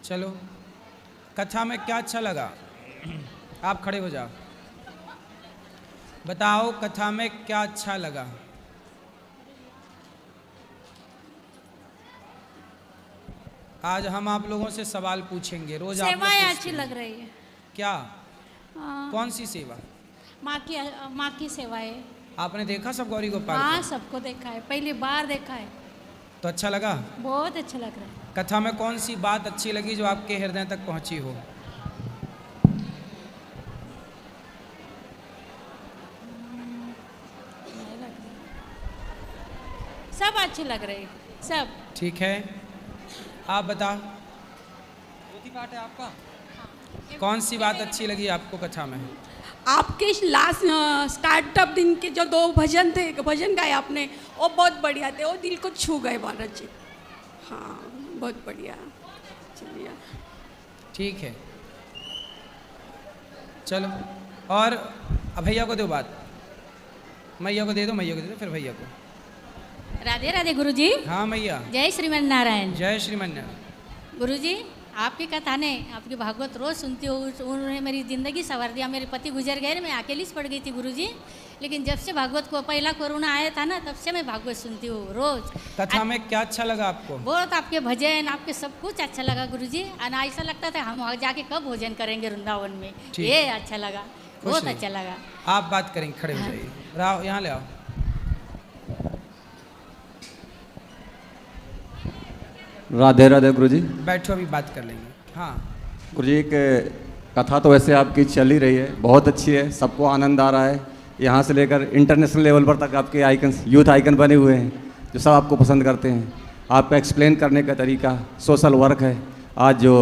चलो, कथा में क्या अच्छा लगा? आप खड़े हो जाओ, बताओ कथा में क्या अच्छा लगा? आज हम आप लोगों से सवाल पूछेंगे, रोज आप लोग सेवाएं पूछते अच्छी हैं। लग रही है। क्या? हाँ, कौन सी सेवा? माँ की सेवाएं। आपने देखा सब गौरी गोपाल हाँ, को? सबको देखा है, पहली बार देखा है। तो अच्छा लगा? बहुत अच्छा लग रहा है। कथा में कौन सी बात अच्छी लगी जो आपके हृदय तक पहुंची हो? नहीं लग रही। सब अच्छी लग रही, सब। ठीक है, आप बता, पाठ है आपका। कौन सी बात अच्छी लगी आपको कथा में? आपके लास्ट स्टार्टअप दिन के जो 2 भजन थे, भजन गाए आपने, वो बहुत बढ़िया थे, वो दिल को छू गए महाराज जी। हाँ, बहुत बढ़िया। चलिए, ठीक है, चलो। और अब भैया को दो बात, मैया को दे दो, मैया को दे दो, फिर भैया को। राधे राधे गुरुजी। हाँ मैया, जय श्रीमन नारायण। जय श्रीमन नारायण। गुरुजी, आपकी कथा ने, आपकी भागवत रोज सुनती हूँ, उन्होंने मेरी ज़िंदगी संवार दिया। मेरे पति गुजर गए, मैं अकेली पड़ गई थी गुरुजी, लेकिन जब से भागवत को पहला कोरोना आया था ना, तब से मैं भागवत सुनती हूँ रोज। कथा में क्या अच्छा लगा आपको? बहुत आपके भजन, आपके सब कुछ अच्छा लगा गुरुजी। और ऐसा लगता था हम वहाँ जाके कब भोजन करेंगे वृंदावन में। ठीक। ये अच्छा लगा, खुश बहुत रहिए। अच्छा लगा। आप बात करेंगे, खड़े हो जाइए, राव यहाँ ले आओ। राधे राधे गुरुजी। बैठो, अभी बात कर लेंगे। हाँ गुरुजी, एक कथा तो वैसे आपकी चल ही रही है, बहुत अच्छी है, सबको आनंद आ रहा है। यहाँ से लेकर इंटरनेशनल लेवल पर तक आपके आइकन, यूथ आइकन बने हुए हैं जो सब आपको पसंद करते हैं। आपका एक्सप्लेन करने का तरीका, सोशल वर्क है। आज जो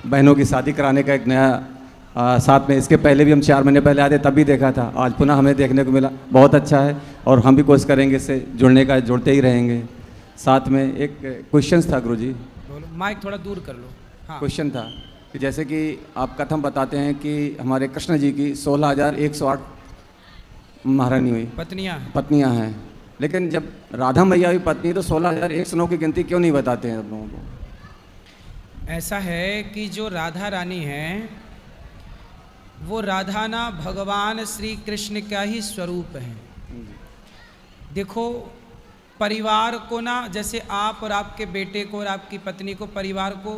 बहनों की शादी कराने का एक नया साथ में, इसके पहले भी हम 4 महीने पहले आए थे, तभी देखा था, आज पुनः हमें देखने को मिला, बहुत अच्छा है। और हम भी कोशिश करेंगे इससे जुड़ने का, जुड़ते ही रहेंगे। साथ में एक क्वेश्चन था गुरुजी, बोलो, माइक थोड़ा दूर कर लो। हाँ, क्वेश्चन था कि जैसे कि आप कथम बताते हैं कि हमारे कृष्ण जी की 16,108 महारानी हुई, पत्नियां हैं, लेकिन जब राधा मैया हुई पत्नी तो 16,109 की गिनती क्यों नहीं बताते हैं आप लोगों को? ऐसा है कि जो राधा रानी है वो राधा ना भगवान श्री कृष्ण का ही स्वरूप है। देखो, परिवार को ना, जैसे आप और आपके बेटे को और आपकी पत्नी को, परिवार को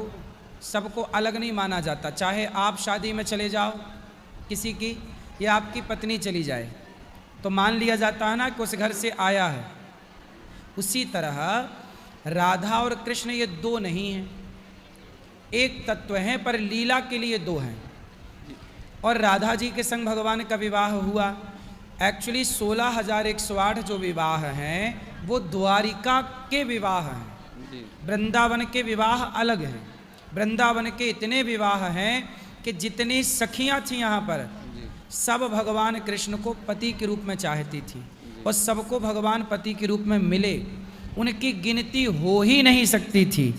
सबको अलग नहीं माना जाता। चाहे आप शादी में चले जाओ किसी की, या आपकी पत्नी चली जाए, तो मान लिया जाता है ना कि उस घर से आया है। उसी तरह राधा और कृष्ण ये 2 नहीं हैं, एक तत्व हैं, पर लीला के लिए 2 हैं। और राधा जी के संग भगवान का विवाह हुआ। एक्चुअली 16,108 जो विवाह हैं वो द्वारिका के विवाह हैं, वृंदावन के विवाह अलग हैं। वृंदावन के इतने विवाह हैं कि जितनी सखियां थी यहाँ पर, सब भगवान कृष्ण को पति के रूप में चाहती थी, और सबको भगवान पति के रूप में मिले, उनकी गिनती हो ही नहीं सकती थी।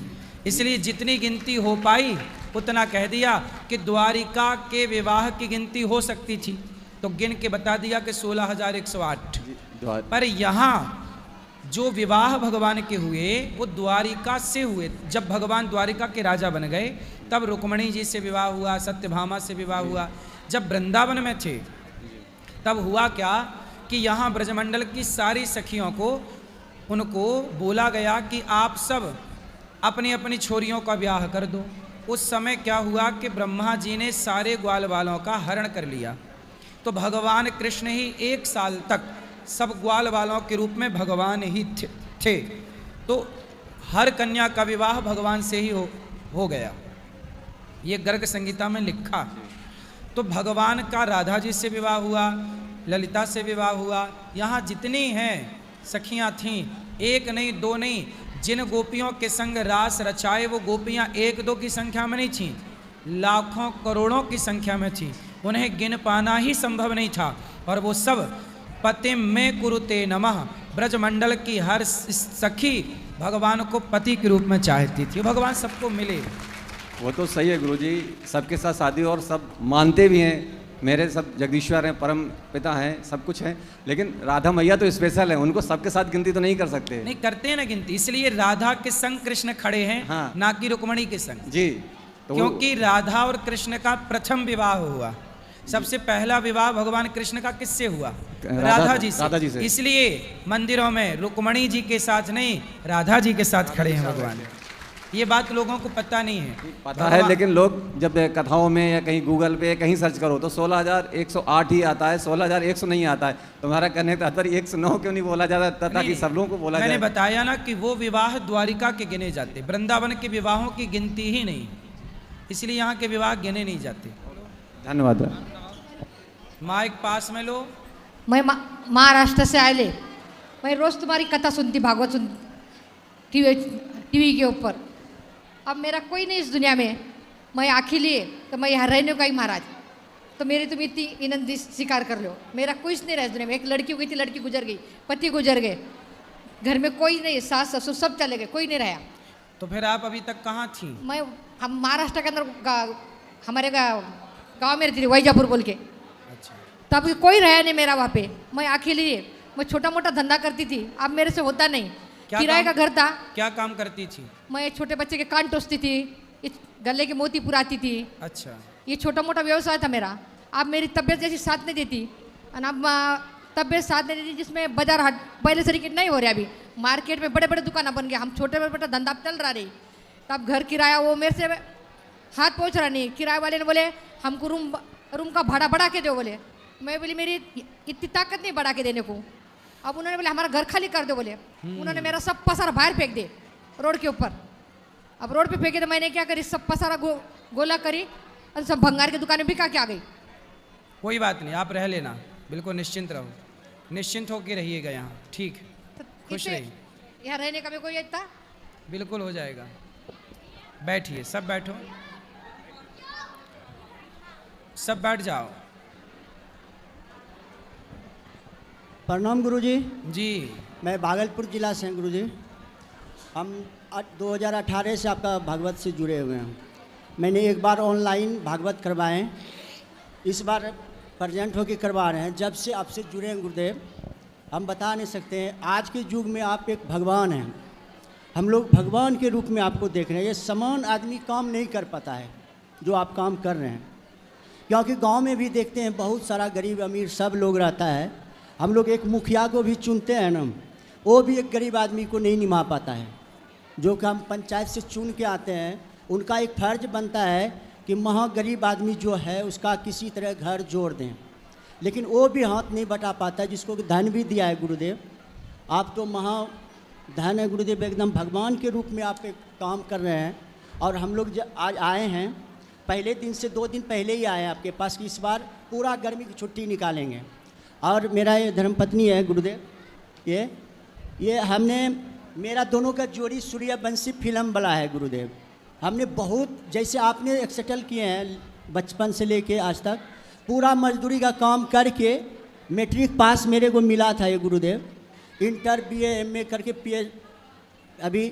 इसलिए जितनी गिनती हो पाई उतना कह दिया कि द्वारिका के विवाह की गिनती हो सकती थी, तो गिन के बता दिया कि 16,108। पर यहाँ जो विवाह भगवान के हुए वो द्वारिका से हुए। जब भगवान द्वारिका के राजा बन गए तब रुक्मणी जी से विवाह हुआ, सत्यभामा से विवाह हुआ। जब वृंदावन में थे तब हुआ क्या कि यहाँ ब्रजमंडल की सारी सखियों को, उनको बोला गया कि आप सब अपनी अपनी छोरियों का ब्याह कर दो। उस समय क्या हुआ कि ब्रह्मा जी ने सारे ग्वाल वालों का हरण कर लिया, तो भगवान कृष्ण ही 1 साल तक सब ग्वाल वालों के रूप में भगवान ही थे। तो हर कन्या का विवाह भगवान से ही हो गया, ये गर्ग संगीता में लिखा। तो भगवान का राधा जी से विवाह हुआ, ललिता से विवाह हुआ। यहाँ जितनी हैं सखियाँ थीं, 1 नहीं 2 नहीं, जिन गोपियों के संग रास रचाए वो गोपियाँ 1-2 की संख्या में नहीं थीं, लाखों करोड़ों की संख्या में थीं। उन्हें गिन पाना ही संभव नहीं था। और वो सब पतिम में कुरुते नमः, ब्रजमंडल की हर सखी भगवान को पति के रूप में चाहती थी। भगवान सबको मिले। वो तो सही है गुरुजी, सबके साथ शादी और सब मानते भी हैं, मेरे सब जगदीश्वर हैं, परम पिता हैं, सब कुछ हैं, लेकिन राधा मैया तो स्पेशल है, उनको सबके साथ गिनती तो नहीं कर सकते। नहीं करते हैं ना गिनती, इसलिए राधा के संग कृष्ण खड़े हैं। हाँ। ना कि रुक्मणी के संग। जी, तो क्योंकि राधा और कृष्ण का प्रथम विवाह हुआ। सबसे पहला विवाह भगवान कृष्ण का किससे हुआ? राधा जी से। इसलिए मंदिरों में रुक्मणी जी के साथ नहीं, राधा जी के साथ खड़े हैं भगवान। ये बात लोगों को पता नहीं है। पता है, लेकिन लोग जब कथाओं में या कहीं गूगल पे कहीं सर्च करो तो 16,108 ही आता है, 16,100 नहीं आता है। तुम्हारा कहने का तात्पर्य 109 क्यों नहीं बोला जाता ताकि सब लोगों को बोला जाए? मैंने बताया ना कि वो विवाह द्वारिका के गिने जाते, वृंदावन के विवाहों की गिनती ही नहीं, इसलिए यहाँ के विवाह गिने नहीं जाते। धन्यवाद। माइक पास में लो। मैं महाराष्ट्र से आए ले, मैं रोज़ तुम्हारी कथा सुनती, भागवत सुन टीवी के ऊपर। अब मेरा कोई नहीं इस दुनिया में, मैं आखिर लिए तो मैं यहाँ रहने का ही महाराज, तो मेरी तुम इतनी इनंदी स्वीकार कर लो। मेरा कुछ नहीं रहा इस दुनिया में। एक लड़की हुई थी, लड़की गुजर गई, पति गुजर गए, घर में कोई नहीं, सास ससुर सब चले गए, कोई नहीं रहा। तो फिर आप अभी तक कहाँ थी? हम महाराष्ट्र के अंदर हमारे गाँव में रहती थी, वैजापुर बोल के। अच्छा। तब कोई रहा नहीं मेरा वहाँ पे। मैं अकेली, मैं छोटा मोटा धंधा करती थी, अब मेरे से होता नहीं। किराए का घर था। क्या काम करती थी? मैं छोटे बच्चे के कान टोसती थी, गले के मोती पुराती थी। अच्छा। ये छोटा मोटा व्यवसाय था मेरा। अब मेरी तबीयत जैसी साथ नहीं देती, और अब तबीयत साथ नहीं देती, जिसमें बाजार हाट पहले तरीके नहीं हो रहे। अभी मार्केट में बड़े बड़े दुकान बन गए, हम छोटे बड़ा धंधा चल रहा नहीं। तब घर किराया वो मेरे से हाथ पहुँच रहा नहीं। किराए वाले ने बोले हमको रूम का भाड़ा बढ़ा के दो, बोले। मैं बोली मेरी इतनी ताकत नहीं बढ़ा के देने को। अब उन्होंने बोले हमारा घर खाली कर दो, बोले। उन्होंने मेरा सब पसारा बाहर फेंक दे रोड के ऊपर। अब रोड पे फेंके तो मैंने क्या करी, सब पसारा गोला करी और सब भंगार की दुकानें बिका के आ गई। कोई बात नहीं, आप रह लेना, बिल्कुल निश्चिंत रहो, निश्चिंत होकर रहिएगा यहाँ। ठीक, खुश रहिए। यहाँ रहने का भी कोई इतना बिल्कुल हो जाएगा। बैठिए, सब बैठो, सब बैठ जाओ। प्रणाम गुरुजी। जी, मैं भागलपुर जिला से हैं गुरुजी। हम 2018 से आपका भागवत से जुड़े हुए हैं। मैंने एक बार ऑनलाइन भागवत करवाएं, इस बार प्रेजेंट होकर करवा रहे हैं। जब से आपसे जुड़े हैं गुरुदेव, हम बता नहीं सकते हैं। आज के युग में आप एक भगवान हैं, हम लोग भगवान के रूप में आपको देख रहे हैं। ये समान आदमी काम नहीं कर पाता है जो आप काम कर रहे हैं, क्योंकि गांव में भी देखते हैं बहुत सारा गरीब अमीर सब लोग रहता है। हम लोग एक मुखिया को भी चुनते हैं ना, वो भी एक गरीब आदमी को नहीं निभा पाता है। जो कि हम पंचायत से चुन के आते हैं, उनका एक फर्ज बनता है कि महागरीब आदमी जो है उसका किसी तरह घर जोड़ दें, लेकिन वो भी हाथ नहीं बटा पाता है। जिसको धन भी दिया है गुरुदेव, आप तो महाधन है गुरुदेव, एकदम भगवान के रूप में आप एक काम कर रहे हैं। और हम लोग आज आए हैं, पहले दिन से 2 दिन पहले ही आए हैं आपके पास कि इस बार पूरा गर्मी की छुट्टी निकालेंगे। और मेरा ये धर्मपत्नी है गुरुदेव, ये हमने मेरा दोनों का जोड़ी सूर्यवंशी फिल्म वाला है गुरुदेव। हमने बहुत, जैसे आपने एक्सेटल किए हैं बचपन से लेके आज तक, पूरा मजदूरी का काम करके मैट्रिक पास मेरे को मिला था ये गुरुदेव। इंटर BA MA करके अभी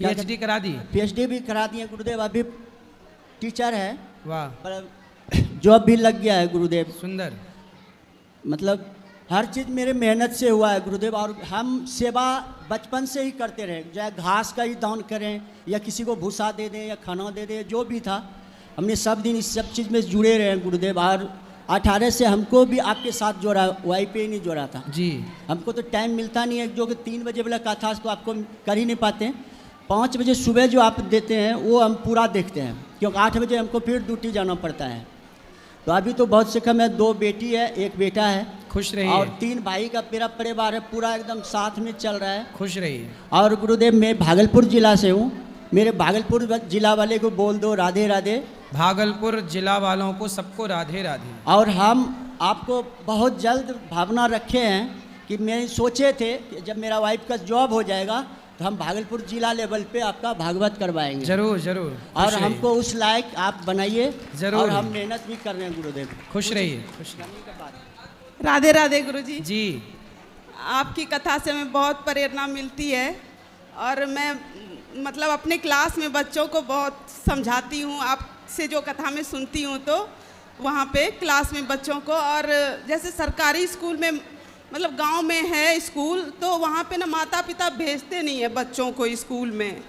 PhD करा दी, PhD भी करा दिए गुरुदेव। अभी टीचर है, वाह, पर जॉब भी लग गया है गुरुदेव। सुंदर। मतलब हर चीज़ मेरे मेहनत से हुआ है गुरुदेव। और हम सेवा बचपन से ही करते रहे, चाहे घास का ही दान करें या किसी को भूसा दे दें या खाना दे दें, जो भी था हमने सब दिन इस सब चीज़ में जुड़े रहे गुरुदेव। और 18 से हमको भी आपके साथ जोड़ा, वाई पे ही नहीं जोड़ा था जी। हमको तो टाइम मिलता नहीं है, जो कि 3 बजे वाला कथा तो आपको कर ही नहीं पाते। 5 बजे सुबह जो आप देते हैं वो हम पूरा देखते हैं, क्योंकि 8 बजे हमको फिर ड्यूटी जाना पड़ता है। तो अभी तो बहुत से कम है, 2 बेटी है, 1 बेटा है। खुश रहिए। और 3 भाई का मेरा परिवार है, पूरा एकदम साथ में चल रहा है। खुश रहिए। और गुरुदेव मैं भागलपुर जिला से हूँ, मेरे भागलपुर जिला वाले को बोल दो राधे राधे। भागलपुर जिला वालों को सबको राधे राधे। और हम आपको बहुत जल्द भावना रखे हैं कि मैं सोचे थे कि जब मेरा वाइफ का जॉब हो जाएगा तो हम भागलपुर जिला लेवल पे आपका भागवत करवाएंगे। जरूर जरूर। और हमको उस लायक आप बनाइए। जरूर। और हम मेहनत भी कर रहे हैं गुरुदेव। खुश रहिए। खुश राधे राधे गुरुजी जी। आपकी कथा से हमें बहुत प्रेरणा मिलती है। और मैं मतलब अपने क्लास में बच्चों को बहुत समझाती हूँ, आपसे जो कथा में सुनती हूँ तो वहाँ पे क्लास में बच्चों को। और जैसे सरकारी स्कूल में, मतलब गांव में है स्कूल, तो वहाँ पे ना माता पिता भेजते नहीं है बच्चों को स्कूल में।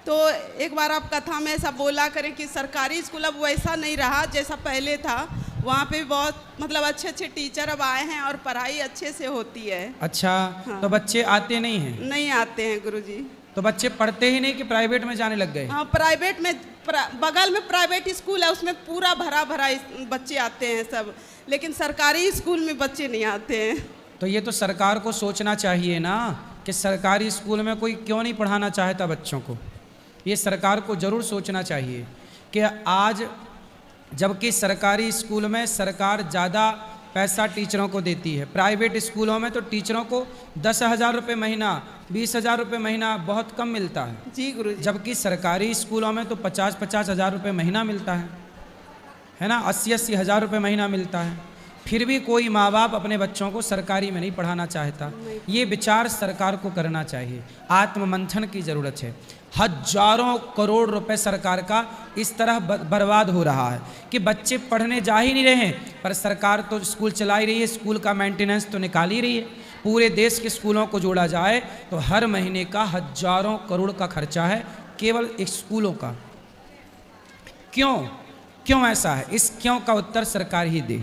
तो एक बार आप कथा में ऐसा बोला करें कि सरकारी स्कूल अब वैसा नहीं रहा जैसा पहले था, वहाँ पे बहुत मतलब अच्छे अच्छे टीचर अब आए हैं और पढ़ाई अच्छे से होती है। अच्छा, हाँ। तो बच्चे आते नहीं हैं? नहीं आते हैं गुरुजी। तो बच्चे पढ़ते ही नहीं कि प्राइवेट में जाने लग गए? हाँ, प्राइवेट में बगल में प्राइवेट स्कूल है, उसमें पूरा भरा भरा बच्चे आते हैं सब, लेकिन सरकारी स्कूल में बच्चे नहीं आते हैं। तो ये तो सरकार को सोचना चाहिए ना कि सरकारी स्कूल में कोई क्यों नहीं पढ़ाना चाहता बच्चों को। ये सरकार को ज़रूर सोचना चाहिए कि आज जबकि सरकारी स्कूल में सरकार ज़्यादा पैसा टीचरों को देती है, प्राइवेट स्कूलों में तो टीचरों को 10,000 रुपये महीना, 20,000 रुपये महीना बहुत कम मिलता है। जी गुरुजी। जबकि सरकारी स्कूलों में तो 50-50 हज़ार रुपये महीना मिलता है ना, 80-80 हज़ार रुपये महीना मिलता है। फिर भी कोई माँ बाप अपने बच्चों को सरकारी में नहीं पढ़ाना चाहता। ये विचार सरकार को करना चाहिए, आत्ममंथन की ज़रूरत है। हजारों करोड़ रुपए सरकार का इस तरह बर्बाद हो रहा है कि बच्चे पढ़ने जा ही नहीं रहे हैं, पर सरकार तो स्कूल चला ही रही है, स्कूल का मेंटेनेंस तो निकाल ही रही है। पूरे देश के स्कूलों को जोड़ा जाए तो हर महीने का हजारों करोड़ का खर्चा है केवल स्कूलों का। क्यों ऐसा है? इस क्यों का उत्तर सरकार ही दे।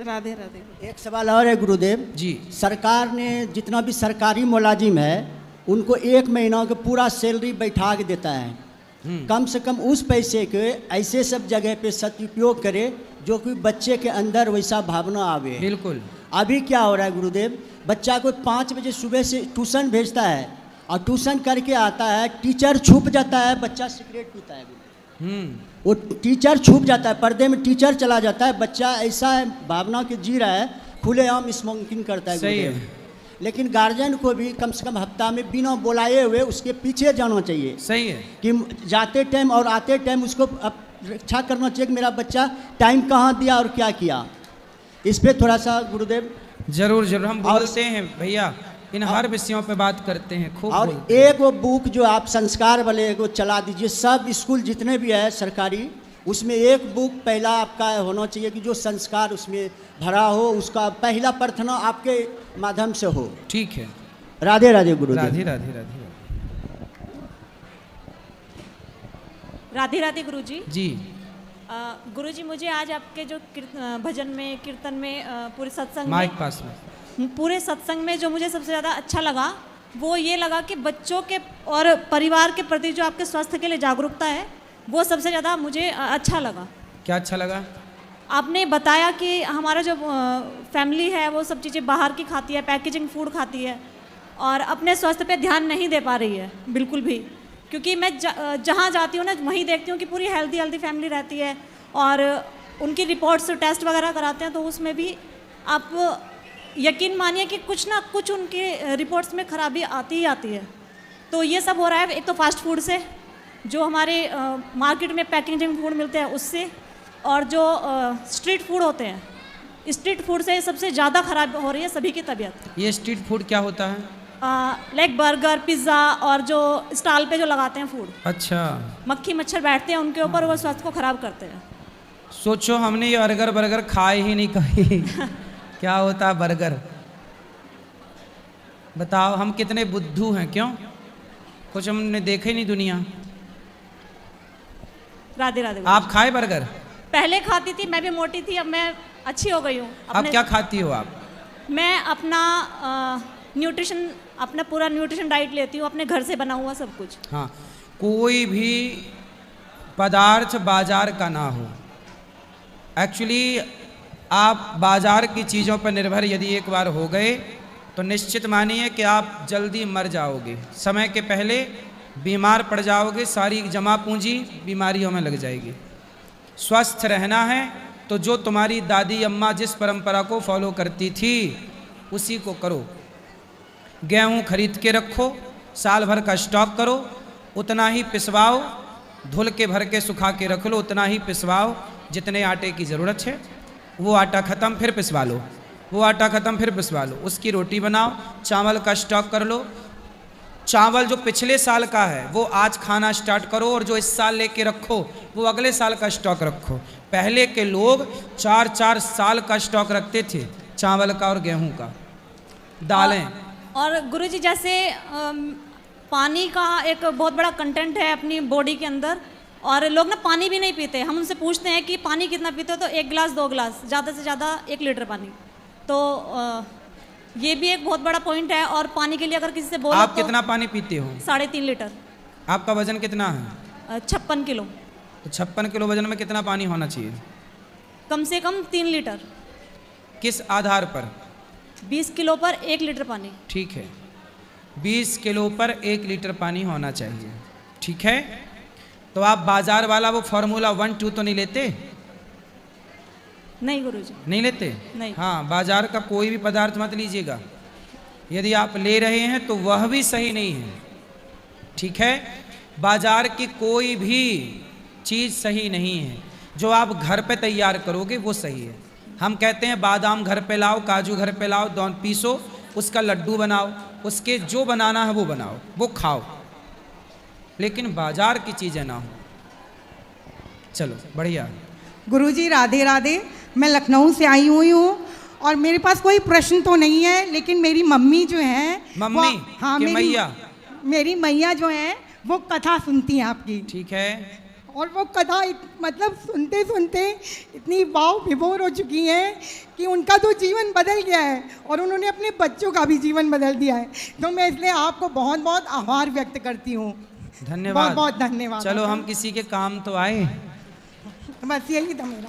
राधे राधे। एक सवाल और है गुरुदेव जी। सरकार ने जितना भी सरकारी मुलाजिम है उनको 1 महीना का पूरा सैलरी बैठा के देता है। कम से कम उस पैसे के ऐसे सब जगह पे सदुपयोग करे जो कि बच्चे के अंदर वैसा भावना आवे। बिल्कुल। अभी क्या हो रहा है गुरुदेव, बच्चा को 5 बजे सुबह से ट्यूशन भेजता है और ट्यूशन करके आता है, टीचर छुप जाता है, बच्चा सिगरेट पीता है। वो टीचर छुप जाता है, पर्दे में टीचर चला जाता है, बच्चा ऐसा है भावना के जी रहा है, खुलेआम स्मोकिंग करता है। सही है। लेकिन गार्जियन को भी कम से कम हफ्ता में बिना बुलाए हुए उसके पीछे जाना चाहिए। सही है कि जाते टाइम और आते टाइम उसको रक्षा करना चाहिए कि मेरा बच्चा टाइम कहाँ दिया और क्या किया। इस पे थोड़ा सा गुरुदेव। जरूर हम बोलते हैं भैया, इन हर विषयों पे बात करते हैं खूब। और एक वो बुक जो आप संस्कार वाले को चला दीजिए, सब स्कूल जितने भी है सरकारी, उसमें एक बुक पहला आपका होना चाहिए कि जो संस्कार उसमें भरा हो, उसका पहला प्रार्थना आपके माध्यम से हो। ठीक है। राधे राधे गुरुदेव। राधे राधे राधे राधे राधे गुरुजी। जी। गुरुजी, मुझे आज आपके जो भजन में, कीर्तन में, पूरे सत्संग माइक में, पास में, पूरे सत्संग में जो मुझे सबसे ज़्यादा अच्छा लगा वो ये लगा कि बच्चों के और परिवार के प्रति जो आपके स्वास्थ्य के लिए जागरूकता है वो सबसे ज़्यादा मुझे अच्छा लगा। क्या अच्छा लगा? आपने बताया कि हमारा जो फैमिली है वो सब चीज़ें बाहर की खाती है, पैकेजिंग फूड खाती है और अपने स्वास्थ्य पे ध्यान नहीं दे पा रही है बिल्कुल भी। क्योंकि मैं जहाँ जाती हूँ ना वहीं देखती हूँ कि पूरी हेल्दी फैमिली रहती है और उनकी रिपोर्ट्स टेस्ट वगैरह कराते हैं तो उसमें भी आप यकीन मानिए कि कुछ ना कुछ उनके रिपोर्ट्स में खराबी आती ही आती है। तो ये सब हो रहा है एक तो फास्ट फूड से, जो हमारे मार्केट में पैकेजिंग फूड मिलते हैं उससे, और जो स्ट्रीट फूड होते हैं, स्ट्रीट फूड से सबसे ज़्यादा खराब हो रही है सभी की तबीयत। ये स्ट्रीट फूड क्या होता है? लाइक बर्गर, पिज़्ज़ा और जो स्टॉल पे जो लगाते हैं फूड। अच्छा। मक्खी मच्छर बैठते हैं उनके ऊपर, वो स्वास्थ्य को खराब करते हैं। सोचो हमने ये बर्गर खाए ही नहीं कभी। क्या होता है बर्गर? बताओ, हम कितने बुद्धू हैं। क्यों? कुछ हमने देखे ही नहीं दुनिया। राधे राधे। आप खाए बर्गर? पहले खाती थी, मैं भी मोटी थी, अब मैं अच्छी हो गई हूँ। अब क्या खाती हो आप? मैं अपना न्यूट्रिशन, अपना पूरा न्यूट्रिशन डाइट लेती हूँ, अपने घर से बना हुआ सब कुछ। हाँ, कोई भी पदार्थ बाजार का ना हो। एक्चुअली आप बाजार की चीज़ों पर निर्भर यदि एक बार हो गए तो निश्चित मानिए कि आप जल्दी मर जाओगे, समय के पहले बीमार पड़ जाओगे, सारी जमा पूंजी बीमारियों में लग जाएगी। स्वस्थ रहना है तो जो तुम्हारी दादी अम्मा जिस परंपरा को फॉलो करती थी उसी को करो। गेहूँ खरीद के रखो, साल भर का स्टॉक करो, उतना ही पिसवाओ, धुल के भर के सुखा के रख लो, उतना ही पिसवाओ जितने आटे की ज़रूरत है। वो आटा ख़त्म फिर पिसवा लो, वो आटा ख़त्म फिर पिसवा लो, उसकी रोटी बनाओ। चावल का स्टॉक कर लो, चावल जो पिछले साल का है वो आज खाना स्टार्ट करो और जो इस साल लेके रखो वो अगले साल का स्टॉक रखो। पहले के लोग 4-4 साल का स्टॉक रखते थे, चावल का और गेहूं का, दालें। और गुरुजी जैसे पानी का एक बहुत बड़ा कंटेंट है अपनी बॉडी के अंदर, और लोग ना पानी भी नहीं पीते। हम उनसे पूछते हैं कि पानी कितना पीते हो, तो 1 गिलास 2 गिलास, ज़्यादा से ज़्यादा 1 लीटर पानी। तो ये भी एक बहुत बड़ा पॉइंट है। और पानी के लिए अगर किसी से बोलो आप तो कितना पानी पीते हो? 3.5 लीटर। आपका वजन कितना है? 56 किलो। तो 56 किलो वजन में कितना पानी होना चाहिए? कम से कम 3 लीटर। किस आधार पर? 20 किलो पर 1 लीटर पानी। ठीक है, 20 किलो पर 1 लीटर पानी होना चाहिए। ठीक है, तो आप बाजार वाला वो फार्मूला 1 2 तो नहीं लेते? नहीं गुरुजी। नहीं लेते? नहीं। हाँ, बाजार का कोई भी पदार्थ मत लीजिएगा। यदि आप ले रहे हैं तो वह भी सही नहीं है। ठीक है, बाजार की कोई भी चीज़ सही नहीं है। जो आप घर पे तैयार करोगे वो सही है। हम कहते हैं बादाम घर पे लाओ, काजू घर पे लाओ, दोनों पीसो, उसका लड्डू बनाओ, उसके जो बनाना है वो बनाओ, वो खाओ, लेकिन बाजार की चीज़ें ना हो। चलो बढ़िया। गुरुजी राधे राधे। मैं लखनऊ से आई हुई हूँ और मेरे पास कोई प्रश्न तो नहीं है, लेकिन मेरी मम्मी जो है, मम्मी हाँ, कि मैया? मेरी मैया जो है वो कथा सुनती हैं आपकी। ठीक है। और वो कथा मतलब सुनते सुनते इतनी वाव विभोर हो चुकी हैं कि उनका तो जीवन बदल गया है और उन्होंने अपने बच्चों का भी जीवन बदल दिया है। तो मैं इसलिए आपको बहुत बहुत आभार व्यक्त करती हूँ। धन्यवाद। बहुत बहुत धन्यवाद। चलो हम किसी के काम तो आए। बस यही था मेरा।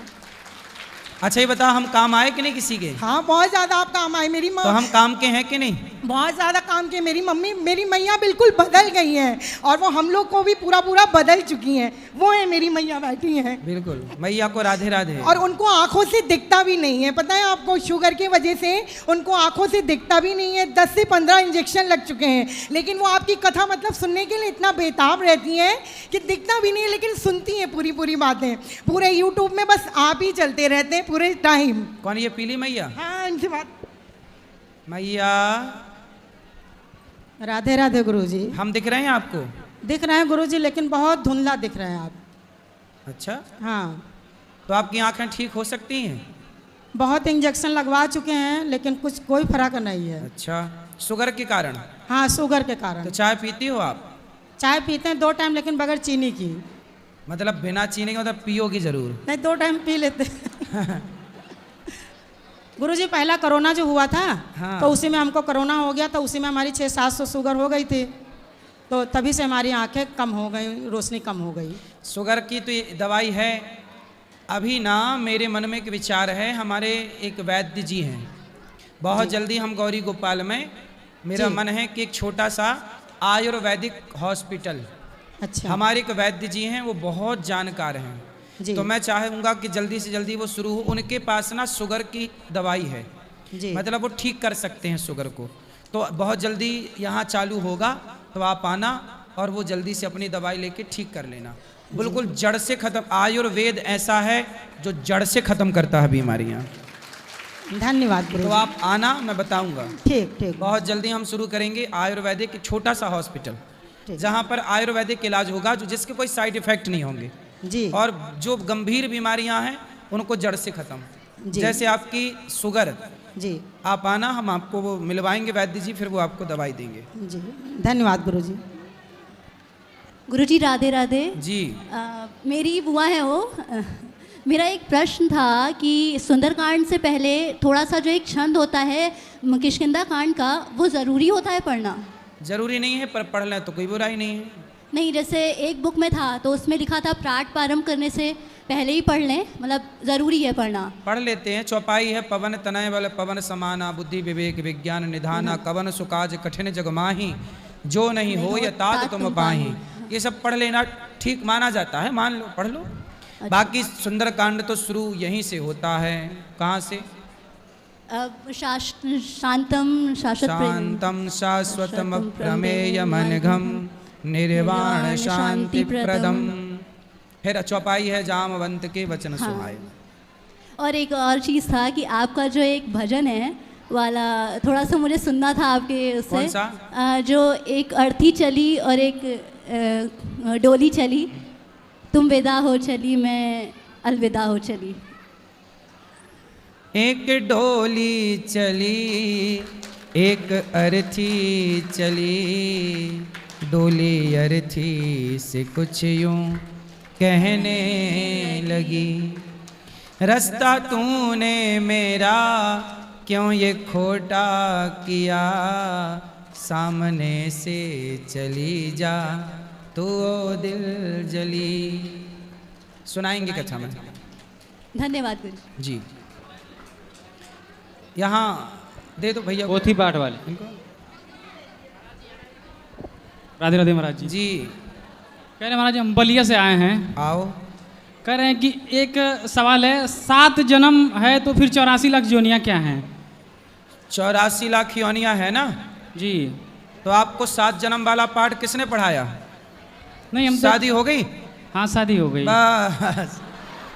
अच्छा ये बता, हम काम आए कि नहीं किसी के? हाँ, बहुत ज़्यादा आप काम आए। मेरी तो हम काम के हैं कि नहीं? बहुत ज़्यादा काम के। मेरी मम्मी, मेरी मैया बिल्कुल बदल गई हैं और वो हम लोग को भी पूरा पूरा बदल चुकी हैं। वो है मेरी मैया बैठी हैं। बिल्कुल, मैया को राधे राधे। और उनको आंखों से दिखता भी नहीं है, पता है आपको, शुगर की वजह से उनको आंखों से दिखता भी नहीं है। 10 से 15 इंजेक्शन लग चुके हैं, लेकिन वो आपकी कथा मतलब सुनने के लिए इतना बेताब रहती हैं कि दिखता भी नहीं है, लेकिन सुनती हैं पूरी पूरी बातें। पूरे यूट्यूब में बस आप ही चलते रहते हैं पूरे टाइम। कौन, ये पीली मैया? हाँ, इनसे बात। मैया राधे राधे गुरुजी। हम दिख रहे हैं आपको? दिख रहे हैं गुरुजी, लेकिन बहुत धुंधला दिख रहे हैं आप। अच्छा, हाँ। तो आपकी आंखें ठीक हो सकती हैं? बहुत इंजेक्शन लगवा चुके हैं, लेकिन कोई फर्क नहीं है। अच्छा, शुगर के कारण? हाँ, शुगर के कारण। तो चाय पीती हो आप? चाय पीते हैं 2 टाइम, लेकिन बगैर चीनी की। मतलब बिना चीनी के, मतलब पियोगी जरूर? नहीं, 2 टाइम पी लेते गुरुजी पहला कोरोना जो हुआ था, हाँ। तो उसी में हमको कोरोना हो गया, तो उसी में हमारी 600-700 शुगर हो गई थी, तो तभी से हमारी आंखें कम हो गई, रोशनी कम हो गई। शुगर की तो ये दवाई है। अभी ना मेरे मन में एक विचार है, हमारे एक वैद्य जी हैं, बहुत जल्दी हम गौरी गोपाल में, मेरा मन है कि एक छोटा सा आयुर्वेदिक हॉस्पिटल, अच्छा, हमारे एक वैद्य जी हैं, वो बहुत जानकार हैं, तो मैं चाहूँगा कि जल्दी से जल्दी वो शुरू हो। उनके पास ना शुगर की दवाई है जी, मतलब वो ठीक कर सकते हैं शुगर को। तो बहुत जल्दी यहाँ चालू होगा, तो आप आना और वो जल्दी से अपनी दवाई लेके ठीक कर लेना, बिल्कुल जड़ से खत्म। आयुर्वेद ऐसा है जो जड़ से खत्म करता है बीमारियाँ। धन्यवाद गुरुजी। तो आप आना, मैं बताऊंगा। ठीक ठीक। बहुत जल्दी हम शुरू करेंगे आयुर्वेदिक छोटा सा हॉस्पिटल, जहाँ पर आयुर्वेदिक इलाज होगा, जो जिसके कोई साइड इफेक्ट नहीं होंगे जी, और जो गंभीर बीमारियां हैं उनको जड़ से खत्म। जैसे आपकी शुगर जी, आप आना, हम आपको वो मिलवाएंगे वैद्य जी, फिर वो आपको दवाई देंगे। जी, धन्यवाद गुरुजी। गुरुजी राधे राधे जी। मेरी बुआ है वो। मेरा एक प्रश्न था कि सुंदरकांड से पहले थोड़ा सा जो एक छंद होता है किष्किंधा कांड का, वो ज़रूरी होता है पढ़ना? जरूरी नहीं है, पर पढ़ लें तो कोई बुराई नहीं है। नहीं, जैसे एक बुक में था तो उसमें लिखा था प्राट प्रारंभ करने से पहले ही पढ़ लें, मतलब ज़रूरी है पढ़ना। पढ़ लेते हैं। चौपाई है, पवन तनय बल पवन समाना, बुद्धि विवेक विज्ञान निधाना, कवन सुकाज कठिन जग माही, जो नहीं हो या तात तुम पाही। ये सब पढ़ लेना ठीक माना जाता है, मान लो, पढ़ लो। अच्छा। बाकी सुंदरकांड तो शुरू यहीं से होता है। कहाँ से? शांतम शाश्वतम प्रमेयमनघम निर्वाण शांति प्रदम। फिर चौपाई है, जामवंत के वचन सुहाए। और एक और चीज़ था कि आपका जो एक भजन है वाला, थोड़ा सा मुझे सुनना था आपके उससे। कौन सा? जो एक अर्थी चली और एक डोली चली, तुम विदा हो चली मैं अलविदा हो चली। एक डोली चली एक अर्थी चली, डोली अर्थी से कुछ यूं कहने लगी, रास्ता तूने मेरा क्यों ये खोटा किया, सामने से चली जा तू ओ दिल जली। सुनाएंगे कथा में। धन्यवाद गुरु जी। यहाँ दे दो भैया पोथी पाठ वाले इनको। राधे राधे महाराज जी। जी कह रहे महाराज हम बलिया से आए हैं। आओ। कह रहे हैं कि एक सवाल है, 7 जन्म है तो फिर 84 लाख योनियाँ क्या हैं? 84 लाख योनियाँ है ना जी। तो आपको 7 जन्म वाला पाठ किसने पढ़ाया? नहीं हम शादी हो गई? हाँ शादी हो गई। बस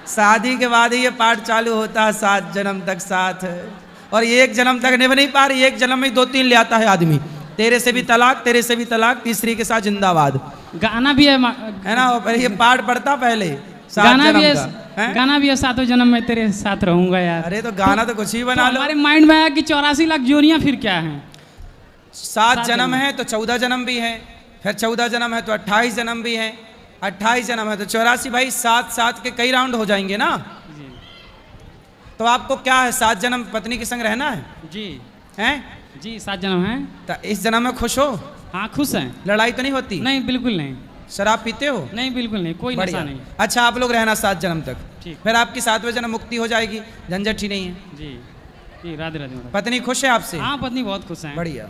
शादी के बाद ही ये पाठ चालू होता है, 7 जन्म तक साथ है। और एक जन्म तक निभ नहीं पा रही, एक जन्म में 2-3 ले आता है आदमी। तेरे से भी तलाक, तेरे से भी तलाक, तीसरी के साथ जिंदाबाद। गाना भी है ना, पहले ये पाठ पढ़ता पहले गाना भी है, गाना भी है 7 जन्म में तेरे साथ रहूंगा यार। अरे तो गाना तो कुछ ही बना लो। हमारे माइंड में आया कि 84 लाख योनियाँ फिर क्या हैं? 7 जन्म है तो 14 जन्म भी है, फिर 14 जन्म है तो 28 जन्म भी है, 28 जन्म है तो 84। भाई 7 के कई राउंड हो जाएंगे ना। तो आपको क्या है, 7 जन्म पत्नी के संग रहना है? जी हैं? जी 7 जन्म है। तो इस जन्म में खुश हो? हाँ खुश हैं। लड़ाई तो नहीं होती? नहीं बिल्कुल नहीं। शराब पीते हो? नहीं बिल्कुल नहीं, कोई नशा नहीं। अच्छा आप लोग रहना 7 जन्म तक, ठीक। फिर आपकी 7वें जन्म मुक्ति हो जाएगी, झंझट ही नहीं है। जी जी राधे राधे। पत्नी खुश है आपसे? हाँ पत्नी बहुत खुश है। बढ़िया,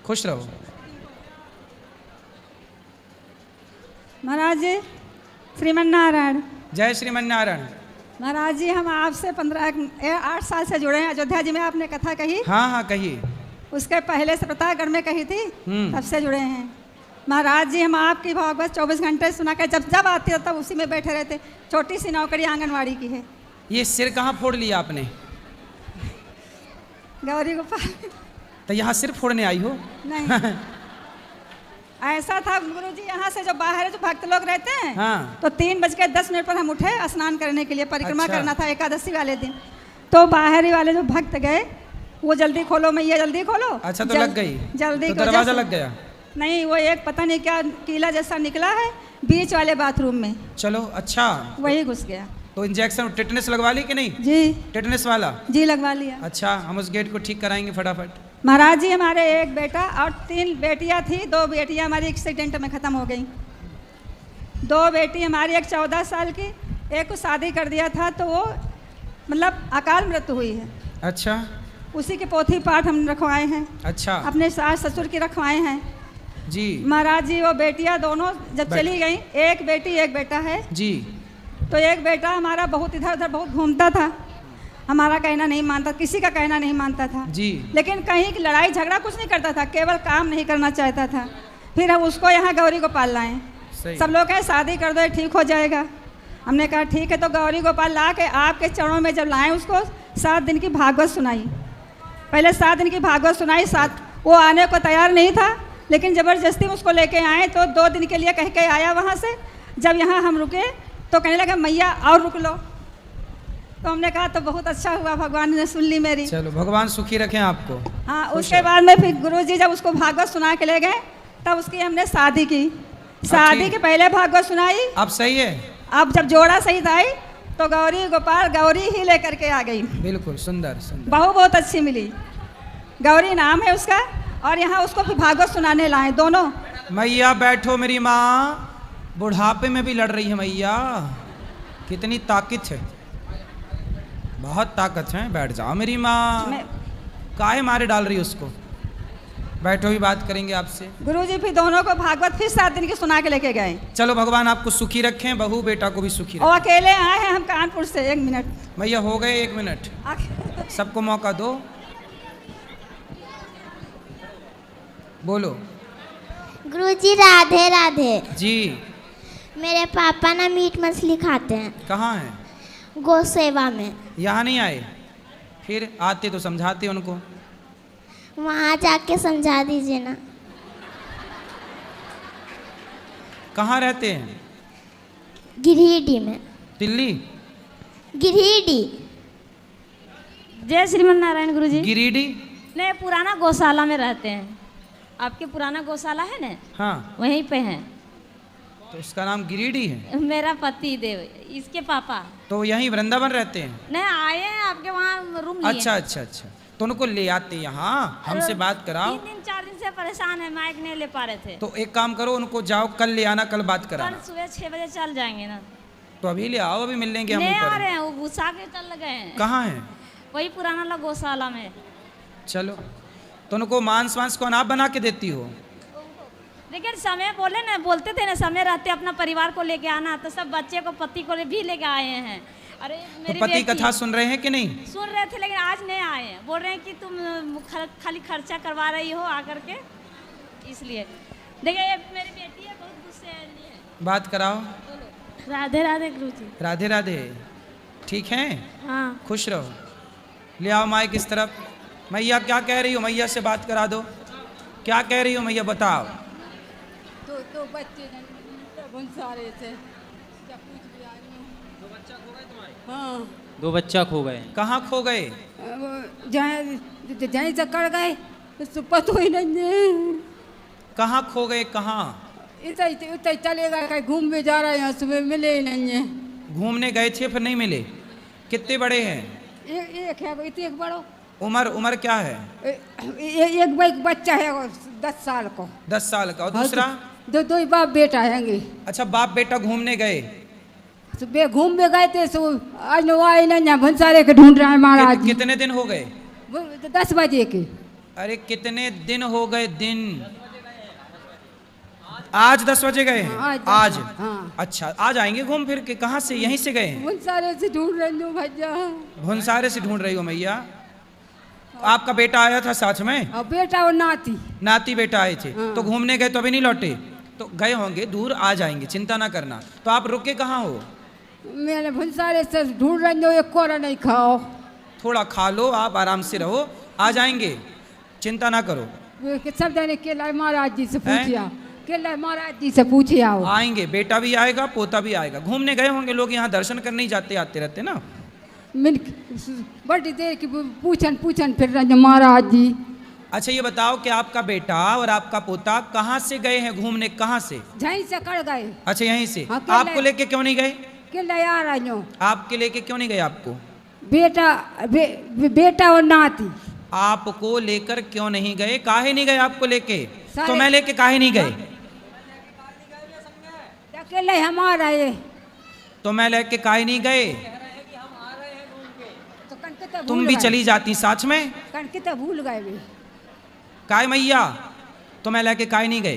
खुश रहो। महाराज जी श्रीमन नारायण। जय श्रीमन नारायण। महाराज जी हम आपसे 8 साल से जुड़े हैं। अयोध्या जी में आपने कथा कही। हाँ हाँ कहिए। उसके पहले से प्रतापगढ़ में कही थी, तब से जुड़े हैं। महाराज जी हम आपकी भागवत 24 घंटे सुना कर जब आती है तब उसी में बैठे रहते। छोटी सी नौकरी आंगनवाड़ी की है। ये सिर कहाँ फोड़ लिया आपने? गौरी गोपाल। तो यहाँ सिर फोड़ने आई हो? नहीं ऐसा था गुरु जी, यहाँ से जो बाहर जो भक्त लोग रहते हैं, हाँ। तो 3:10 पर हम उठे स्नान करने के लिए, परिक्रमा अच्छा। करना था एकादशी वाले दिन। तो बाहरी वाले जो भक्त गए, वो जल्दी खोलो मैया जल्दी खोलो। अच्छा तो लग गई? जल्दी तो दरवाजा लग गया? नहीं, वो एक पता नहीं क्या कीला जैसा निकला है बीच वाले बाथरूम में। चलो अच्छा, वही घुस गया। तो इंजेक्शन टिटनेस लगवा ली कि नहीं? जी टिटनेस वाला? जी लगवा लिया। अच्छा हम उस गेट को ठीक कराएंगे फटाफट। महाराज जी हमारे एक बेटा और 3 बेटियां थी। 2 बेटियां हमारी एक्सीडेंट में ख़त्म हो गई। 2 बेटी हमारी, एक 14 साल की, एक को शादी कर दिया था तो वो मतलब अकाल मृत्यु हुई है। अच्छा। उसी के पोथी पाठ हम रखवाए हैं। अच्छा। अपने सास ससुर की रखवाए हैं जी। महाराज जी वो बेटियां दोनों जब चली गई, एक बेटी एक बेटा है जी। तो एक बेटा हमारा बहुत इधर उधर बहुत घूमता था, हमारा कहना नहीं मानता, किसी का कहना नहीं मानता था जी। लेकिन कहीं की लड़ाई झगड़ा कुछ नहीं करता था, केवल काम नहीं करना चाहता था। फिर हम उसको यहाँ गौरी गोपाल लाए। सब लोग कहे शादी कर दो ठीक हो जाएगा। हमने कहा ठीक है। तो गौरी गोपाल ला के आपके चरणों में जब लाए, उसको 7 दिन की भागवत सुनाई। पहले 7 दिन की भागवत सुनाई। 7 वो आने को तैयार नहीं था, लेकिन ज़बरदस्ती उसको लेके आए। तो 2 दिन के लिए कह के आया वहाँ से। जब यहाँ हम रुके तो कहने लगा मैया और रुक लो। तो हमने कहा तो बहुत अच्छा हुआ, भगवान ने सुन ली मेरी। चलो भगवान सुखी रखें आपको। हाँ। उसके बाद में फिर गुरुजी जब उसको भागवत सुना के ले गए, तब उसकी हमने शादी की। शादी के पहले भागवत सुनाई। अब सही है? अब जब जोड़ा सही आई तो गौरी गोपाल गौरी ही लेकर के आ गई। बिल्कुल सुंदर सुंदर। बहू बहुत अच्छी मिली, गौरी नाम है उसका। और यहाँ उसको फिर भागवत सुनाने लाए दोनों। मैया बैठो मेरी माँ, बुढ़ापे में भी लड़ रही है मैया, कितनी ताकत है, बहुत ताकत है। बैठ जाओ मेरी माँ, काहे मारे डाल रही उसको? बैठो ही बात करेंगे आपसे। गुरुजी फिर दोनों को भागवत फिर 7 दिन की सुना के लेके गए। चलो भगवान आपको सुखी रखें, बहू बेटा को भी सुखी रखें। और अकेले आए हैं हम कानपुर से। 1 मिनट मैया हो गए, 1 मिनट, सबको मौका दो। बोलो। गुरुजी राधे राधे जी। मेरे पापा ना मीट मछली खाते हैं। कहाँ है? गौ सेवा में। यहाँ नहीं आए? फिर आते तो समझाते उनको। वहाँ जाके समझा दीजिए ना। कहाँ रहते हैं? गिरिडीह में। दिल्ली? गिरिडीह। जय श्रीमन नारायण गुरुजी। गिरिडीह? नहीं, पुराना गौशाला में रहते हैं। आपके पुराना गौशाला है ना, हाँ वहीं पे है। तो उसका नाम गिरिडीह है? मेरा पति देव, इसके पापा। तो यहीं वृंदावन रहते हैं? नहीं, आए हैं आपके वहाँ रूम लिए। अच्छा अच्छा अच्छा, तो उनको ले आते यहाँ, हमसे बात कराओ। 3-4 दिन से परेशान है, माइक नहीं ले पा रहे थे। तो एक काम करो, उनको जाओ कल ले आना, कल बात कराना। कल सुबह 6 बजे चल जाएंगे ना। तो अभी ले आओ, अभी मिल लेंगे हम। ले आ ऊपर रहे हैं, वो घुसा के चल गए हैं। कहाँ है? वही पुराना गौशाला में। चलो, तो उनको मांस वांस कौन आप बना के देती हो? लेकिन समय बोलते थे ना, समय रहते अपना परिवार को लेके आना, तो सब बच्चे को पति को भी लेके आए हैं। अरे तो पति कथा सुन रहे हैं कि नहीं? सुन रहे थे, लेकिन आज नहीं आए हैं। बोल रहे हैं कि तुम खाली खर्चा करवा रही हो आकर के, इसलिए। देखिए ये मेरी बेटी है, बहुत गुस्से है। बात कराओ। राधे राधे गुरुजी। राधे राधे। ठीक है? हाँ। खुश रहो। ले आओ माइक इस तरफ। मैया क्या कह रही हो? मैया से बात करा दो। क्या कह रही हो मैया, बताओ। तो बच्चे भंसारे से हाँ, 2 बच्चा खो गए। कहाँ खो गए? जहीं से कर गए, तो पता ही नहीं। कहाँ खो गए? कहाँ? इतना चले गए, कहीं घूम भी जा रहे हैं, सुबह मिले ही नहीं है। घूमने गए थे फिर नहीं मिले? कितने बड़े हैं? एक है, एक बड़ो। उम्र क्या है? एक बच्चा है 10 साल को। 10 साल का। और दूसरा? दो बाप बेटा है। अच्छा, बाप बेटा घूमने गए? घूम में गए थे, आज आए नहीं, भंसारे के ढूंढ रहे हैं महाराज। कितने दिन हो गए? 10 बजे के। अरे कितने दिन हो गए? दिन आज 10 बजे गए हैं? आज हाँ। अच्छा, आज आएंगे घूम फिर के? कहाँ से? यहीं से गए हैं? भंसारे से ढूंढ रही हूँ भैया। भंसारे से ढूंढ रही हो मैया? आपका बेटा आया था साथ में? बेटा और नाती। नाती बेटा आए थे। तो घूमने गए तो अभी नहीं लौटे? तो गए होंगे दूर, आ जाएंगे, चिंता ना करना। तो आप रुके कहाँ हो? मैंने भंसारे से ढूंढ रही हूँ, एक कोरा नहीं खाओ। थोड़ा खा लो, आप आराम से रहो, आ जाएंगे, चिंता ना करो। सब जाने केला महाराज जी से पूछिया, केला महाराज जी से पूछिए। आओ, आएंगे, बेटा भी आएगा, पोता भी आएगा। घूमने गए होंगे लोग, यहाँ दर्शन करने ही जाते आते रहते ना। बड़ी देर की पूछन फिर रहे महाराज जी। अच्छा ये बताओ कि आपका बेटा और आपका पोता कहाँ से गए हैं घूमने? कहाँ से? यहीं से कर गए। अच्छा यहीं से। हाँ, आपको लेके क्यों नहीं गए? आ रही हूँ। आपके लेके क्यों नहीं गए? आपको बेटा और नाती। आपको लेकर क्यों नहीं गए? काहे नहीं गए आपको लेके? तो मैं लेके काहे नहीं गए? अकेले हमारा ये। तो मैं लेके काहे नहीं गए? तुम भी चली जाती साथ में। तो भूल गए काय मैया, तो मैं लेके काहे नहीं गए?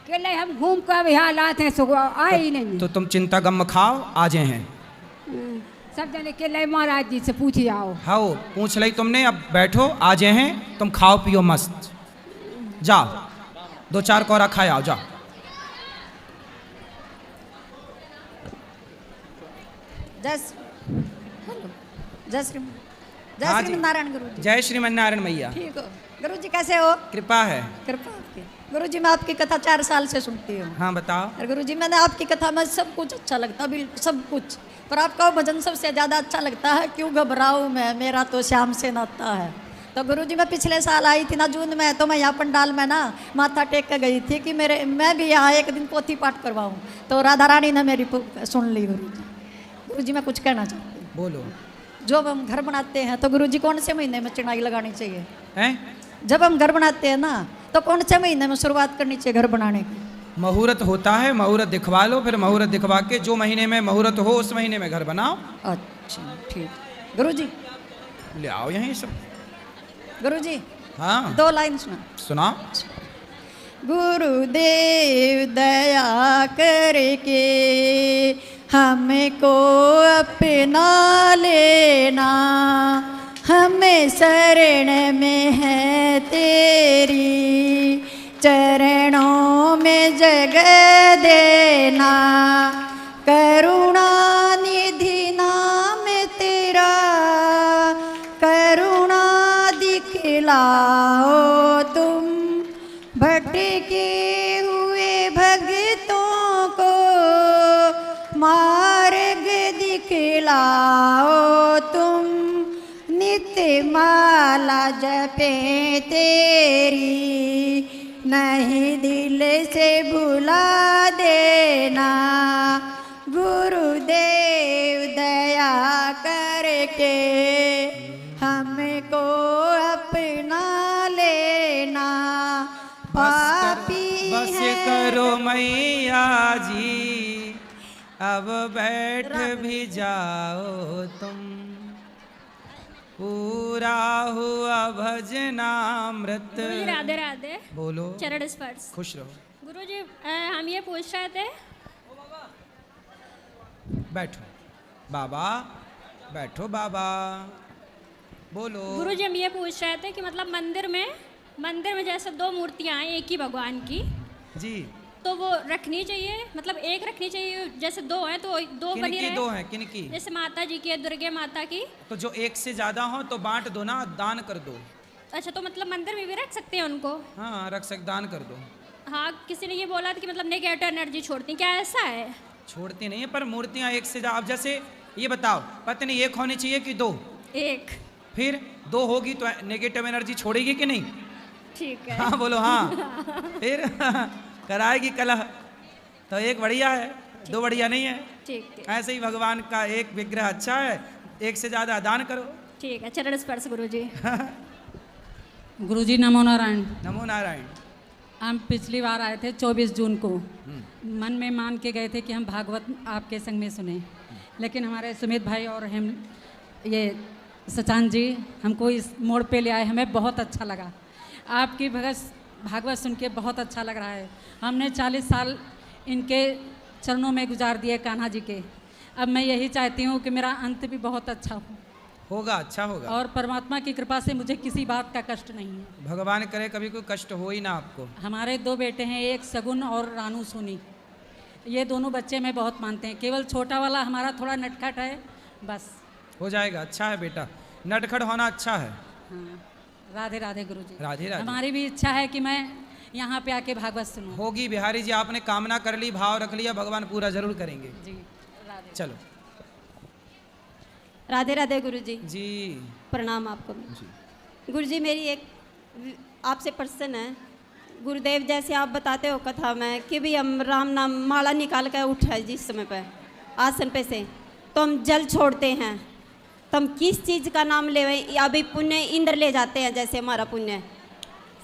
केले हम घूम कर हालात हैं, सो आए ही नहीं। तो तुम चिंता गम खाओ, आ जाए हैं। सब जने केले महाराज जी से पूछिए। आओ। हाँ पूछ ली तुमने, अब बैठो, आ जाए हैं। तुम खाओ पियो मस्त, जाओ 2-4 कोरा खाए आओ, जाओ। जय श्री नारायण गुरु जी। जय श्रीमन नारायण मैया। ठीक हो गुरु जी, कैसे हो? कृपा है। कृपा आपकी। गुरु जी मैं आपकी कथा 4 साल से सुनती हूँ। हाँ बताओ। और गुरु जी मैंने आपकी कथा में सब कुछ अच्छा लगता, बिल्कुल सब कुछ, पर आपका भजन सबसे ज़्यादा अच्छा लगता है। क्यों घबराऊँ मैं, मेरा तो श्याम से नाता है। तो गुरु जी मैं पिछले साल आई थी ना जून में, तो मैं यहाँ पंडाल में ना माथा टेक के गई थी कि मैं भी यहाँ एक दिन पोथी पाठ करवाऊँ। तो राधा रानी ने मेरी सुन ली। गुरु जी मैं कुछ कहना चाहती हूँ। बोलो। जब हम घर बनाते हैं तो गुरु जी कौन से महीने में चढ़ाई लगानी चाहिए? हैं? जब हम घर बनाते हैं ना तो कौन से महीने में शुरुआत करनी चाहिए घर बनाने की? मुहूर्त होता है, मुहूर्त दिखवा लो, फिर मुहूर्त दिखवा के जो महीने में मुहूर्त हो उस महीने में घर बनाओ। अच्छा ठीक। गुरु जी ले आओ यहीं सब। गुरु जी हाँ 2 लाइन सुना। गुरुदेव दया करके हमको अपना लेना, हमें शरण में है तेरी, चरणों में जगह देना। करुणा निधि नाम तेरा, करुणा दिखलाओ तुम, भटके हुए भक्तों को मार्ग दिखलाओ तुम। नित्य माला जपे तेरी, नहीं दिल से भुला देना गुरुदेव दया करके हमको अपना लेना पापी बस करो मैया जी अब बैठ भी जाओ तुम पूरा हुआ भजनामृत। गुरुजी राधे राधे। बोलो। चरण स्पर्श। खुश रहो। गुरुजी हम ये पूछ रहे थे। बैठो बाबा, बैठो बाबा, बोलो। गुरुजी हम ये पूछ रहे थे कि मतलब मंदिर में जैसे दो मूर्तियां हैं एक ही भगवान की जी, तो वो रखनी चाहिए, मतलब एक रखनी चाहिए, जैसे दो हैं तो दो बनी रहे। दो हैं किनकी? जैसे माता जी की, दुर्गे माता की। तो जो एक से ज्यादा हो तो बांट दो ना, दान कर दो। अच्छा, तो मतलब मंदिर में भी रख सकते हैं उनको? हाँ रख सकते, दान कर दो। हाँ, किसी ने ये बोला था कि मतलब नेगेटिव एनर्जी छोड़ती, क्या ऐसा है? छोड़ती नहीं है, पर मूर्तियां एक से ज्यादा। अब जैसे ये बताओ, पत्नी एक होनी चाहिए कि दो? एक। फिर दो होगी तो नेगेटिव एनर्जी छोड़ेगी कि नहीं? ठीक है। हाँ बोलो हाँ। फिर कराएगी कलह, तो एक बढ़िया है, दो बढ़िया नहीं है। ठीक। ऐसे ही भगवान का एक विग्रह अच्छा है, एक से ज्यादा दान करो। ठीक है, चरण स्पर्श गुरुजी। गुरुजी नमो नारायण। नमो नारायण। हम पिछली बार आए थे 24 जून को, मन में मान के गए थे कि हम भागवत आपके संग में सुने, लेकिन हमारे सुमित भाई और हम ये सचान जी हमको इस मोड़ पे ले आए, हमें बहुत अच्छा लगा। आपकी भागवत सुन के बहुत अच्छा लग रहा है। हमने 40 साल इनके चरणों में गुजार दिए कान्हा जी के। अब मैं यही चाहती हूँ कि मेरा अंत भी बहुत अच्छा होगा, अच्छा होगा। और परमात्मा की कृपा से मुझे किसी बात का कष्ट नहीं है। भगवान करे कभी कोई कष्ट हो ही ना आपको। हमारे 2 बेटे हैं, एक सगुन और रानू सोनी। ये दोनों बच्चे मैं बहुत मानते हैं, केवल छोटा वाला हमारा थोड़ा नटखट है, बस। हो जाएगा, अच्छा है बेटा, नटखट होना अच्छा है। हाँ, राधे राधे गुरुजी। राधे राधे। हमारी भी इच्छा है कि मैं यहाँ पे आके भागवत सुनूं। होगी बिहारी जी, आपने कामना कर ली, भाव रख लिया, भगवान पूरा जरूर करेंगे जी। राधे। चलो। राधे राधे गुरुजी जी। प्रणाम आपको। गुरुजी मेरी एक आपसे प्रश्न है। गुरुदेव जैसे आप बताते हो कथा में कि भी हम राम नाम माला निकाल कर उठे जिस समय पर आसन पे से, तो हम जल छोड़ते हैं, तो हम किस चीज़ का नाम ले? अभी पुण्य इंद्र ले जाते हैं, जैसे हमारा पुण्य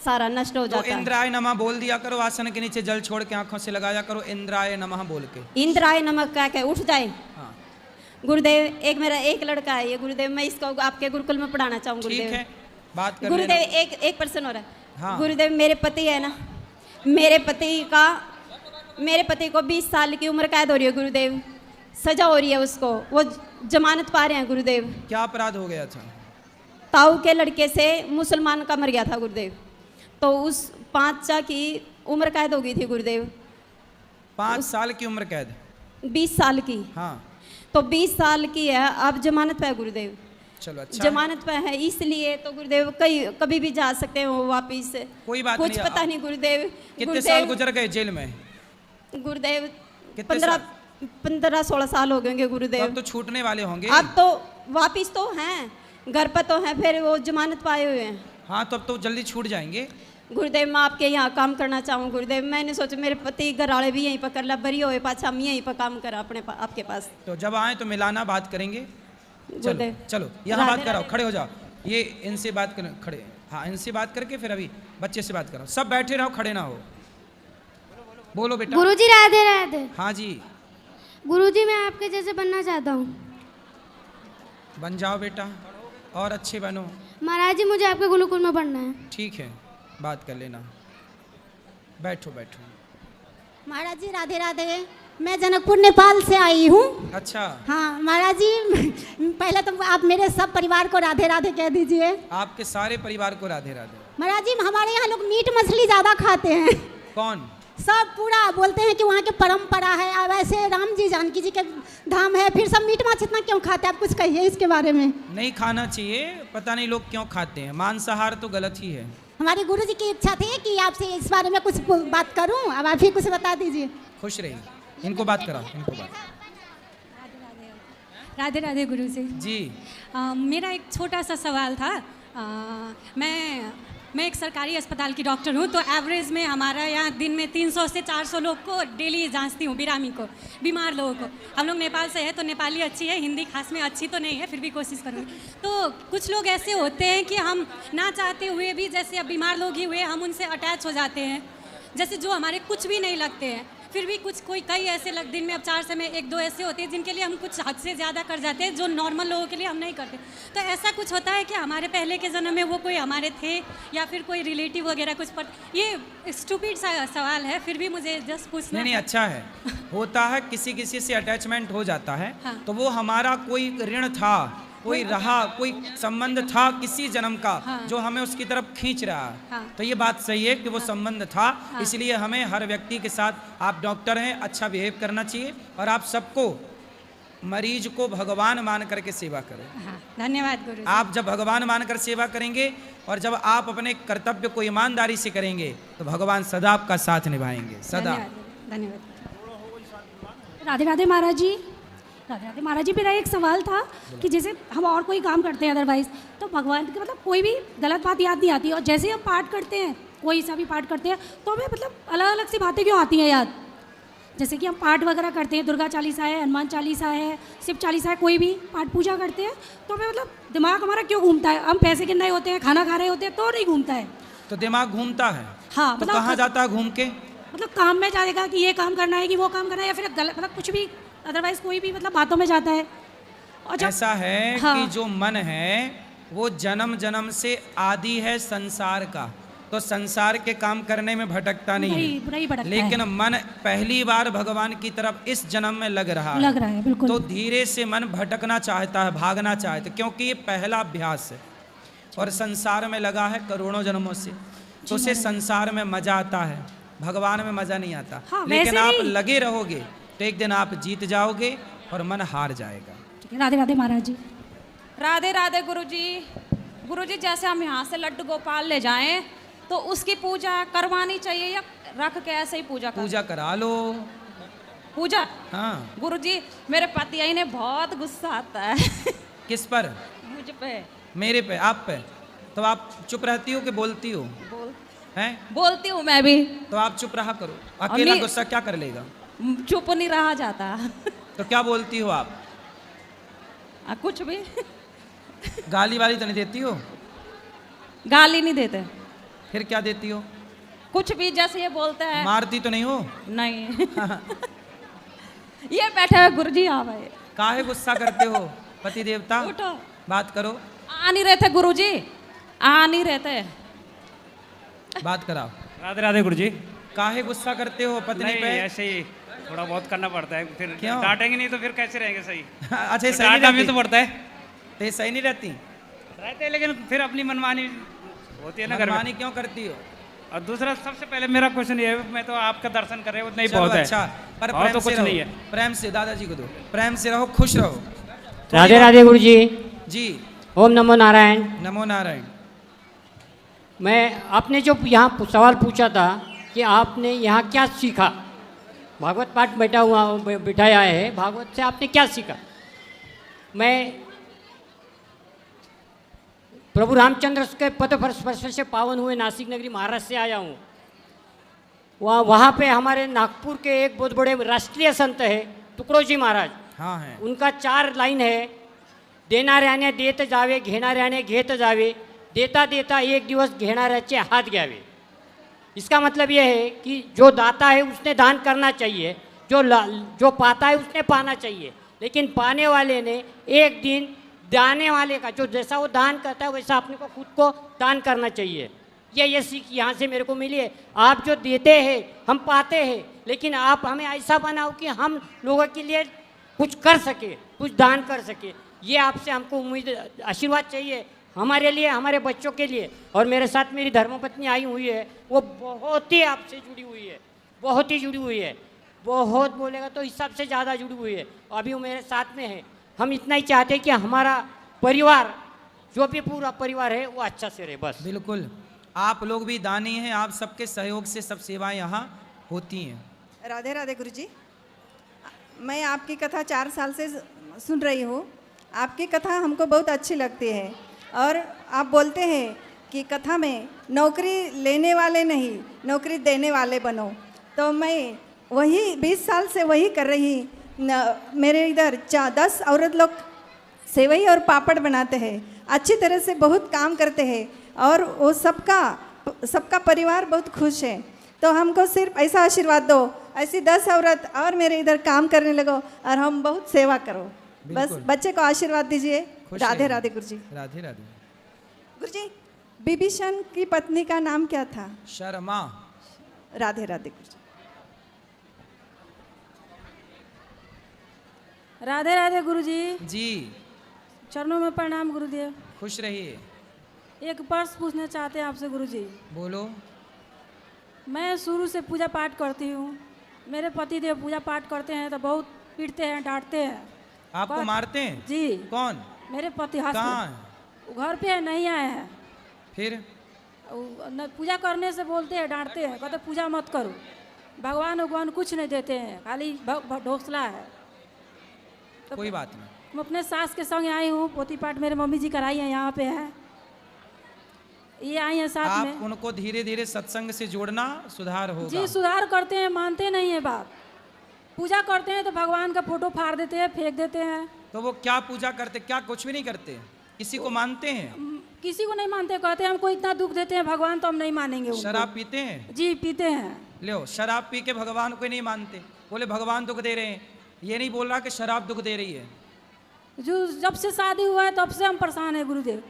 सारा नष्ट हो जाता है। तो इंद्राय नमः बोल दिया करो, आसन के नीचे जल छोड़ के आंखों से लगाया करो, इंद्राय नमः बोल के। इंद्राय नमः कह के उठ जाए। हाँ। गुरुदेव एक मेरा एक लड़का है ये गुरुदेव, मैं इसको आपके गुरुकुल में पढ़ाना चाहूँ गुरुदेव। ठीक है, बात कर गुरुदेव लेना। एक प्रश्न हो रहा है। हाँ। गुरुदेव मेरे पति है ना, मेरे पति को 20 साल की उम्र कैद हो रही है गुरुदेव, सजा हो रही है उसको, वो जमानत पा रहे हैं गुरुदेव। क्या अपराध हो गया था? ताऊ के लड़के से मुसलमान का मर गया था गुरुदेव, तो उस 5 की उम्र कैद हो गई थी गुरुदेव। 5 साल की उम्र कैद? 20 साल की। हाँ। तो 20 साल की है, अब जमानत पे है गुरुदेव। चलो अच्छा। जमानत पे है इसलिए तो गुरुदेव कभी भी जा सकते हैं वो वापिस। कोई बात कुछ नहीं। पता नहीं गुरुदेव। कितने साल गुजर गए जेल में? गुरुदेव 15-16 साल हो गए गुरुदेव। अब तो छूटने वाले होंगे। अब तो वापिस तो हैं, घर पर तो हैं, फिर वो जमानत पाए हुए हैं। हाँ तो अब तो जल्दी छूट जाएंगे। गुरुदेव मैं आपके यहाँ काम करना चाहूँ गुरुदेव। मैंने सोचा मेरे पति घर वाले भी यहीं पर कर ला, बरी होए पाछा हम यहीं पर काम करा आपके पास। तो जब आए तो मिलाना, बात करेंगे। चलो चलो यहाँ राधे बात कराओ, राधे। खड़े हो जाओ। ये इनसे बात कर, खड़े। हाँ इनसे बात करके फिर अभी बच्चे से बात करो। सब बैठे रहो, खड़े ना हो। बोलो बेटा। गुरुजी राधे राधे। हाँ जी। गुरुजी मैं आपके जैसे बनना चाहता हूँ। बन जाओ बेटा, और अच्छे बनो। महाराज जी मुझे आपके गुरुकुल में पढ़ना है। ठीक है, बात कर लेना। बैठो बैठो। महाराज जी राधे राधे। मैं जनकपुर नेपाल से आई हूँ। अच्छा। हाँ महाराज जी, पहले तो आप मेरे सब परिवार को राधे राधे कह दीजिए। आपके सारे परिवार को राधे राधे। महाराज जी हमारे यहाँ लोग मीट मछली ज़्यादा खाते हैं। कौन? सब पूरा बोलते हैं कि वहाँ की परंपरा है। अब ऐसे राम जी जानकी जी के धाम है, फिर सब मीट माछ इतना क्यों खाते हैं? आप कुछ कहिए इसके बारे में। नहीं खाना चाहिए, पता नहीं लोग क्यों खाते हैं। मांसाहार तो गलत ही है। हमारे गुरु जी की इच्छा थी कि आपसे इस बारे में कुछ बात करूं, अब आप ही कुछ बता दीजिए। खुश रहिए, इनको बात कराओ, इनको बात। राधे राधे गुरु जी। जी। मेरा एक छोटा सा सवाल था। मैं मैं एक सरकारी अस्पताल की डॉक्टर हूँ, तो एवरेज में हमारा यहाँ दिन में 300 से 400 लोग को डेली जांचती हूँ, बिरामी को, बीमार लोगों को। हम लोग नेपाल से है तो नेपाली अच्छी है, हिंदी खास में अच्छी तो नहीं है, फिर भी कोशिश करूँगी। तो कुछ लोग ऐसे होते हैं कि हम ना चाहते हुए भी, जैसे अब बीमार लोग ही हुए, हम उनसे अटैच हो जाते हैं, जैसे जो हमारे कुछ भी नहीं लगते हैं, फिर भी कई ऐसे दिन में अब 4 से में 1-2 ऐसे होते हैं जिनके लिए हम कुछ हद से ज़्यादा कर जाते हैं, जो नॉर्मल लोगों के लिए हम नहीं करते। तो ऐसा कुछ होता है कि हमारे पहले के जन्म में वो कोई हमारे थे या फिर कोई रिलेटिव वगैरह कुछ, पर ये स्टूपिड सा सवाल है, फिर भी मुझे जस्ट पूछना। नहीं, अच्छा है। होता है, किसी से अटैचमेंट हो जाता है। हाँ। तो वो हमारा कोई ऋण था, कोई रहा, कोई संबंध था किसी जन्म का, हाँ। जो हमें उसकी तरफ खींच रहा है। हाँ। तो ये बात सही है कि वो संबंध था। हाँ। इसलिए हमें हर व्यक्ति के साथ, आप डॉक्टर हैं, अच्छा बिहेव करना चाहिए और आप सबको, मरीज को भगवान मान करके सेवा करें। हाँ, धन्यवाद गुरु। आप जब भगवान मानकर सेवा करेंगे और जब आप अपने कर्तव्य को ईमानदारी से करेंगे तो भगवान सदा आपका साथ निभाएंगे, सदा। धन्यवाद। राधे राधे महाराज जी। राधे राधे महाराज जी, मेरा एक सवाल था कि जैसे हम और कोई काम करते हैं अदरवाइज, तो भगवान के मतलब कोई भी गलत बात याद नहीं आती, और जैसे हम पाठ करते हैं, कोई सा भी पाठ करते हैं, तो हमें मतलब अलग अलग सी बातें क्यों आती हैं याद? जैसे कि हम पाठ वगैरह करते हैं, दुर्गा चालीसा है, हनुमान चालीसा है, शिव चालीसा है, कोई भी पाठ पूजा करते हैं, तो हमें मतलब दिमाग हमारा क्यों घूमता है? हम पैसे गिन रहे होते हैं, खाना खा रहे होते हैं, तो नहीं घूमता है। तो दिमाग घूमता है। हाँ, तो कहाँ जाता है घूम के? मतलब काम में जाएगा कि ये काम करना है कि वो काम करना है, या फिर गलत मतलब कुछ भी अदरवाइज कोई भी मतलब बातों में जाता है। और ऐसा है हाँ। कि जो मन है वो जन्म जन्म से आदि है संसार का, तो संसार के काम करने में भटकता नहीं है, लेकिन मन पहली बार भगवान की तरफ इस जन्म में लग रहा है, बिल्कुल। तो धीरे से मन भटकना चाहता है, भागना चाहता है, क्योंकि ये पहला अभ्यास है और संसार में लगा है करोड़ों जन्मों से, तो उसे संसार में मजा आता है, भगवान में मजा नहीं आता। हाँ, लेकिन आप लगे रहोगे तो एक दिन आप जीत जाओगे और मन हार जाएगा। राधे राधे महाराज जी। राधे राधे गुरुजी। गुरुजी, जैसे हम यहाँ से लड्डू गोपाल ले जाएं तो उसकी पूजा करवानी चाहिए या रख के ऐसे ही पूजा करा लो? पूजा? हाँ। गुरुजी, मेरे पति ने बहुत गुस्सा आता है। किस पर? मुझ पे। मेरे पे? आप पे? तो आप चुप रहती हो कि बोलती हो? हैं? बोलती हूँ मैं भी। तो आप चुप रहा करो, अकेला गुस्सा क्या कर लेगा? चुप नहीं रहा जाता। तो क्या बोलती हो आप? कुछ भी। गाली वाली तो नहीं देती हो? गाली नहीं देते। फिर क्या देती हो? कुछ भी, जैसे ये बोलते हैं। मारती तो नहीं हो? नहीं। ये बैठे हुए गुरुजी आ गए। काहे गुस्सा करते हो? पति देवता, उठो, बात करो। आ नहीं रहे थे गुरुजी, आ नहीं रहते। बात कराओ। राधे राधे गुरुजी। काहे गुस्सा करते हो पत्नी पे? ऐसे ही थोड़ा बहुत करना पड़ता है, फिर क्यों? डांटेंगे नहीं तो फिर कैसे रहेंगे सही? अच्छा, तो सही नहीं रहती तो पड़ता है। तो सही नहीं रहती? रहते हैं, लेकिन फिर अपनी मनमानी होती है ना। मनमानी क्यों करती हो? और दूसरा, सबसे पहले मेरा क्वेश्चन ये है, मैं तो आपका दर्शन कर रहे उतना ही चलो बहुत है। अच्छा, पर और प्रेम तो से कुछ रहो, नहीं है। प्रेम से दादाजी को दो, प्रेम से रहो, खुश रहो। राधे राधे गुरु जी। जी। ओम नमो नारायण। नमो नारायण। मैं, आपने जो यहाँ सवाल पूछा था कि आपने यहाँ क्या सीखा, भागवत पाठ बिठाया है, भागवत से आपने क्या सीखा? मैं प्रभु रामचंद्र के पद स्पर्श से पावन हुए नासिक नगरी महाराष्ट्र से आया हूँ। वहाँ पे हमारे नागपुर के एक बहुत बड़े राष्ट्रीय संत है तुकडोजी महाराज। हाँ है। उनका 4 लाइन है, देणाऱ्याने देत जावे, घेणाऱ्याने घेत जावे, देता देता एक दिवस घेणाऱ्याचे हात घ्यावे। इसका मतलब यह है कि जो दाता है उसने दान करना चाहिए, जो पाता है उसने पाना चाहिए, लेकिन पाने वाले ने एक दिन दाने वाले का, जो जैसा वो दान करता है वैसा अपने को खुद को दान करना चाहिए। ये सीख यहाँ से मेरे को मिली है। आप जो देते हैं हम पाते हैं, लेकिन आप हमें ऐसा बनाओ कि हम लोगों के लिए कुछ कर सके, कुछ दान कर सके। ये आपसे हमको उम्मीद, आशीर्वाद चाहिए हमारे लिए, हमारे बच्चों के लिए। और मेरे साथ मेरी धर्मपत्नी आई हुई है, वो बहुत ही आपसे जुड़ी हुई है, बहुत ही जुड़ी हुई है, बहुत बोलेगा तो हिसाब से ज़्यादा जुड़ी हुई है। अभी वो मेरे साथ में है। हम इतना ही चाहते हैं कि हमारा परिवार, जो भी पूरा परिवार है, वो अच्छा से रहे, बस। बिल्कुल, आप लोग भी दानी हैं, आप सबके सहयोग से सब सेवाएं यहाँ होती हैं। राधे राधे गुरुजी। मैं आपकी कथा 4 साल से सुन रही हूँ। आपकी कथा हमको बहुत अच्छी लगती है और आप बोलते हैं कि कथा में नौकरी लेने वाले नहीं, नौकरी देने वाले बनो। तो मैं वही 20 साल से वही कर रही। मेरे इधर 10 औरत लोग सेवई और पापड़ बनाते हैं, अच्छी तरह से बहुत काम करते हैं और वो सबका परिवार बहुत खुश है। तो हमको सिर्फ ऐसा आशीर्वाद दो, ऐसी 10 औरत और मेरे इधर काम करने लगो और हम बहुत सेवा करो। बस बच्चे को आशीर्वाद दीजिए। राधे राधे गुरुजी। राधे राधे गुरुजी। विभीषण की पत्नी का नाम क्या था? शर्मा। राधे राधे गुरुजी। राधे राधे गुरुजी। जी। चरणों में प्रणाम गुरुदेव। खुश रहिए। एक प्रश्न पूछना चाहते हैं आपसे गुरुजी। बोलो। मैं शुरू से पूजा पाठ करती हूँ, मेरे पति देव पूजा पाठ करते हैं तो बहुत पीटते हैं, डांटते हैं। आपको मारते हैं? जी। कौन? मेरे पति। कहाँ? घर पे नहीं आए हैं। फिर पूजा करने से बोलते हैं, डांटते हैं, कहते पूजा मत करो, भगवान कुछ नहीं देते हैं, खाली ढोसला है। तो कोई बात नहीं। मैं अपने सास के संग आई हूँ, पोती पाठ मेरे मम्मी जी कराई है, यहाँ पे है, ये आई है साथ में। आप उनको धीरे धीरे सत्संग से जोड़ना, सुधार होगा। जी सुधार करते हैं, मानते नहीं है बात। पूजा करते हैं तो भगवान का फोटो फाड़ देते हैं, फेंक देते हैं। तो वो क्या पूजा करते? क्या कुछ भी नहीं करते? किसी को मानते हैं? किसी को नहीं मानते, कहते हैं हमको इतना दुख देते हैं भगवान तो हम नहीं मानेंगे उनको। शराब पीते हैं? जी पीते हैं। लो, शराब पी के भगवान को नहीं मानते, बोले भगवान दुख दे रहे हैं। ये नहीं बोल रहा कि शराब दुख दे रही है। जो जब से शादी हुआ है तब से हम परेशान है गुरुदेव।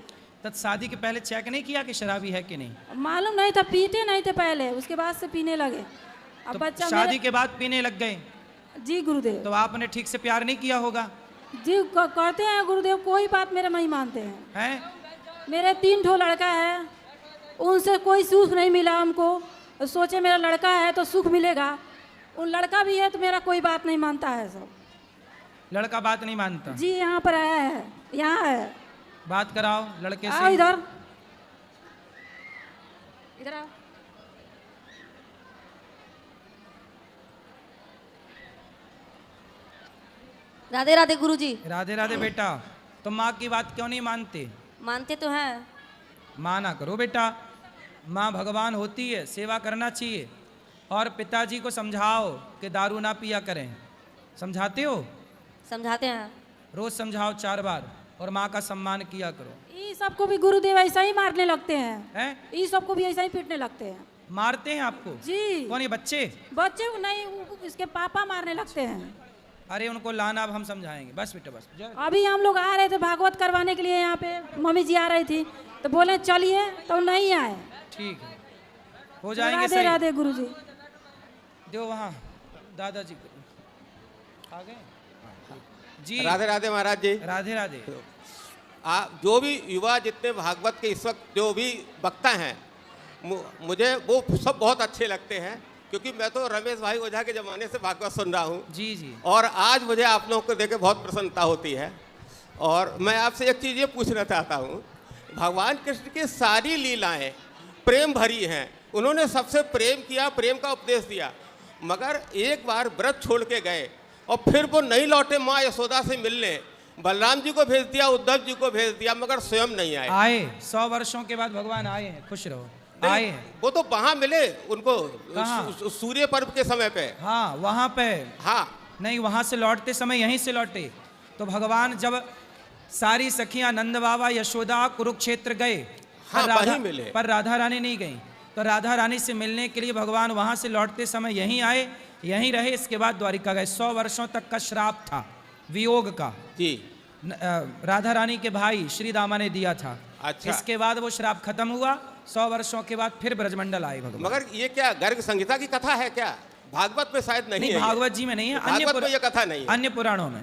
तब शादी के पहले चेक नहीं किया कि शराबी है कि नहीं? मालूम नहीं था, पीते नहीं थे पहले, उसके बाद से पीने लगे। अब तो बच्चा शादी के बाद पीने लग गए? जी गुरुदेव। तो आपने ठीक से प्यार नहीं किया होगा। जी करते हैं गुरुदेव, कोई बात मेरे नहीं मानते हैं। मेरे 3 ठो लड़का है, उनसे कोई सुख नहीं मिला हमको। सोचे मेरा लड़का है तो सुख मिलेगा, उन लड़का भी है तो मेरा कोई बात नहीं मानता है। सब लड़का बात नहीं मानता? जी यहाँ पर आया है, यहाँ है। बात कराओ लड़के से। आओ इधर, इधर आओ। राधे राधे गुरुजी। राधे राधे बेटा। तो माँ की बात क्यों नहीं मानते? मानते तो हैं। माना करो बेटा, माँ भगवान होती है, सेवा करना चाहिए। और पिताजी को समझाओ कि दारू ना पिया करें। समझाते हो? समझाते हैं। रोज समझाओ 4 बार, और माँ का सम्मान किया करो। ये सबको भी गुरुदेव ऐसा ही मारने लगते हैं। ये सबको भी ऐसा ही पीटने लगते हैं। मारते हैं आपको? जी। कौन? ये बच्चे? बच्चे नहीं, इसके पापा मारने लगते हैं। अरे उनको लाना, अब हम समझाएंगे। बस बेटा बस। अभी हम लोग आ रहे थे भागवत करवाने के लिए, यहाँ पे मम्मी जी आ रही थी तो बोले चलिए, तो नहीं आए। ठीक है, हो जाएंगे। राधे राधे गुरुजी। दो वहाँ दादाजी आ गए जी। राधे राधे महाराज जी। राधे राधे। जो भी युवा जितने भागवत के इस वक्त जो भी वक्ता हैं, मुझे वो सब बहुत अच्छे लगते हैं, क्योंकि मैं तो रमेश भाई ओझा के ज़माने से भागवत सुन रहा हूँ। जी जी। और आज मुझे आप लोगों को देख के बहुत प्रसन्नता होती है। और मैं आपसे एक चीज़ ये पूछना चाहता हूँ, भगवान कृष्ण की सारी लीलाएं प्रेम भरी हैं। उन्होंने सबसे प्रेम किया, प्रेम का उपदेश दिया, मगर एक बार व्रत छोड़ के गए और फिर वो नहीं लौटे माँ यशोदा से मिलने। बलराम जी को भेज दिया, उद्धव जी को भेज दिया, मगर स्वयं नहीं आए। आए 100 वर्षों के बाद भगवान आए हैं, खुश रहो। आए हैं। वो तो वहाँ मिले उनको, सूर्य पर्व के समय पे। हाँ वहाँ पे। हाँ नहीं, वहाँ से लौटते समय यहीं से लौटे। तो भगवान जब सारी सखियां नंद बाबा यशोदा कुरुक्षेत्र गए, पर राधा रानी नहीं गई। तो राधा रानी से मिलने के लिए भगवान वहाँ से लौटते समय यहीं आए, यहीं रहे। इसके बाद द्वारिका गए। 100 वर्षों तक का श्राप था वियोग का। जी। राधा रानी के भाई श्री दामा ने दिया था। अच्छा। इसके बाद वो श्राप खत्म हुआ। 100 वर्षों के बाद फिर ब्रजमंडल आए भगवान। मगर ये क्या गर्ग संहिता की कथा है क्या? भागवत में शायद नहीं है। भागवत जी में नहीं है, भागवत में ये कथा नहीं है। अन्य पुराणों में।